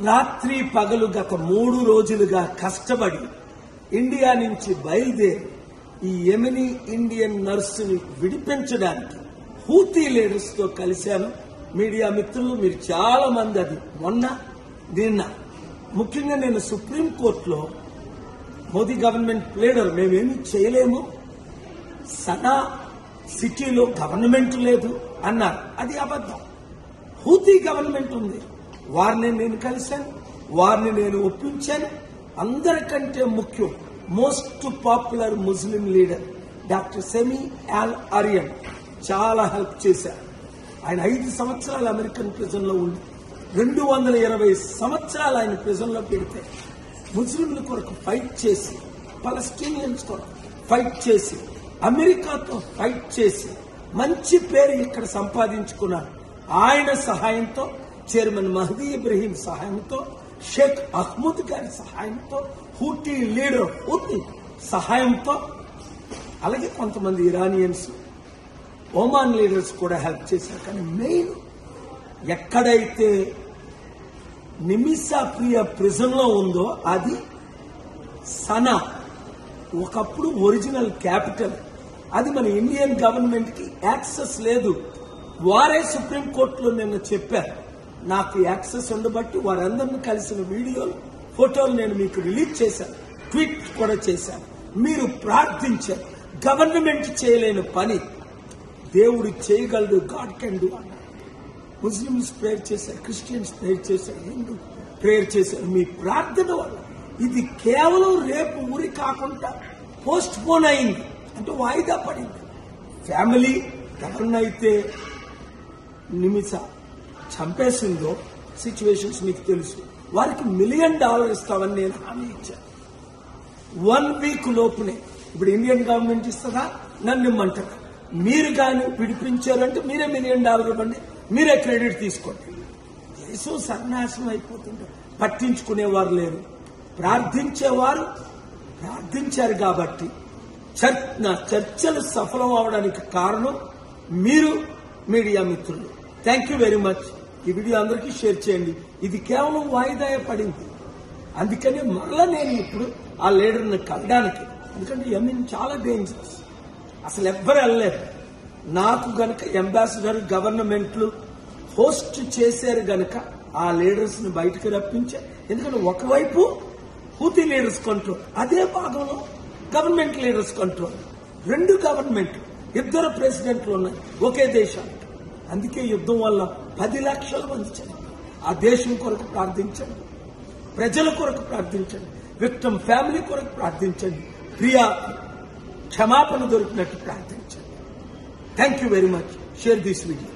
రాత్రి పగలు గత 3 రోజులుగా కష్టపడి ఇండియా నుంచి బయలుదేరి ఈ యెమెనీ ఇండియన్ నర్సుని విడిపించడానికి హూతీ లీడర్స్ తో కలిశాను. మీడియా మిత్రులు మీరు చాలా మంది అది నిన్న ముఖ్యంగా నేను సుప్రీంకోర్టులో మోదీ గవర్నమెంట్ లీడర్ మేమేమీ చేయలేము, సనా సిటీలో గవర్నమెంట్ లేదు అన్నారు. అది అబద్ధం. హూతీ గవర్నమెంట్ ఉంది. వారిని నేను కలిశాను, వారిని నేను ఒప్పించాను. అందరికంటే ముఖ్యం most popular Muslim leader doctor Sami Al Arian చాలా హెల్ప్ చేశారు. ఆయన 5 సంవత్సరాలు అమెరికన్ ప్రిజన్ లో ఉండి 220 సంవత్సరాలు ఆయన ప్రిజన్ లో పెడితే ముస్లింల కొరకు ఫైట్ చేసి, పలస్టీనియన్స్ కొరకు ఫైట్ చేసి, అమెరికాతో ఫైట్ చేసి మంచి పేరు ఇక్కడ సంపాదించుకున్నారు. ఆయన సహాయంతో, చైర్మన్ మహదీ ఇబ్రహీం సహాయంతో, షేక్ అహ్మద్ గారి సహాయంతో, హూటీ లీడర్ హూతీ సహాయంతో, అలాగే కొంతమంది ఇరానియన్స్, ఒమాన్ లీడర్స్ కూడా హెల్ప్ చేశారు. కానీ మెయిన్ ఎక్కడైతే నిమిషా ప్రియ ప్రిజన్ లో ఉందో అది సనా, ఒకప్పుడు ఒరిజినల్ క్యాపిటల్. అది మన ఇండియన్ గవర్నమెంట్ కి యాక్సెస్ లేదు. వారే సుప్రీంకోర్టులో నిన్న చెప్పారు. నాకు యాక్సెస్ ఉండబట్టి వారందరినీ కలిసిన వీడియోలు, ఫోటోలు నేను మీకు రిలీజ్ చేశాను, ట్వీట్ కూడా చేశాను. మీరు ప్రార్థించారు. గవర్నమెంట్ చేయలేని పని దేవుడు చేయగలడు. గాడ్ కెన్ డూ అన్నారు. ముస్లిమ్స్ ప్రేయర్ చేశారు, క్రిస్టియన్స్ ప్రేయర్ చేశారు, హిందూ ప్రేయర్ చేశారు. మీ ప్రార్థన వల్ల ఇది కేవలం రేపు ఊరి కాకుండా పోస్ట్ పోన్ అయింది, అంటే వాయిదా పడింది. ఫ్యామిలీ ఎవరినైతే నిమిష చంపేసిందో సిచ్యువేషన్స్ మీకు తెలుసు. వారికి $1 మిలియన్ ఇస్తామని నేను హామీ ఇచ్చాను. 1 వీక్ లోపునే. ఇప్పుడు ఇండియన్ గవర్నమెంట్ ఇస్తుందా, నన్ను ఇమ్మంటారు. మీరు కానీ విడిపించారంటే మీరే $1 మిలియన్ ఇవ్వండి, మీరే క్రెడిట్ తీసుకోండి. దేశం సర్వనాశనం అయిపోతుంది. పట్టించుకునేవారు లేరు. ప్రార్థించేవారు ప్రార్థించారు కాబట్టి నా చర్చలు సఫలం అవడానికి కారణం మీరు మీడియా మిత్రులు. Thank you very much. ఈ వీడియో అందరికీ షేర్ చేయండి. ఇది కేవలం వాయిదా పడింది. అందుకని మరలా నేను ఇప్పుడు ఆ లీడర్ని కలడానికి, ఎందుకంటే యెమెన్ చాలా డేంజరస్, అసలు ఎవ్వరు వెళ్ళలేరు. నాకు గనక అంబాసిడర్ గవర్నమెంట్లు హోస్ట్ చేశారు గనక ఆ లీడర్స్ ని బయటకు రప్పించారు. ఎందుకంటే ఒకవైపు హూతీ లీడర్స్ కంట్రోల్, అదే భాగంలో గవర్నమెంట్ లీడర్స్ కంట్రోల్. 2 గవర్నమెంట్, 2 ప్రెసిడెంట్లు ఉన్నాయి ఒకే దేశానికి. అందుకే యుద్ధం వల్ల 10 లక్షల మంది చనిపోయారు. ఆ దేశం కొరకు ప్రార్థించండి, ప్రజల కొరకు ప్రార్థించండి, విక్టిమ్ ఫ్యామిలీ కొరకు ప్రార్థించండి, ప్రియా క్షమాపణ దొరికినట్టు ప్రార్థించండి. Thank you very much. Share this video.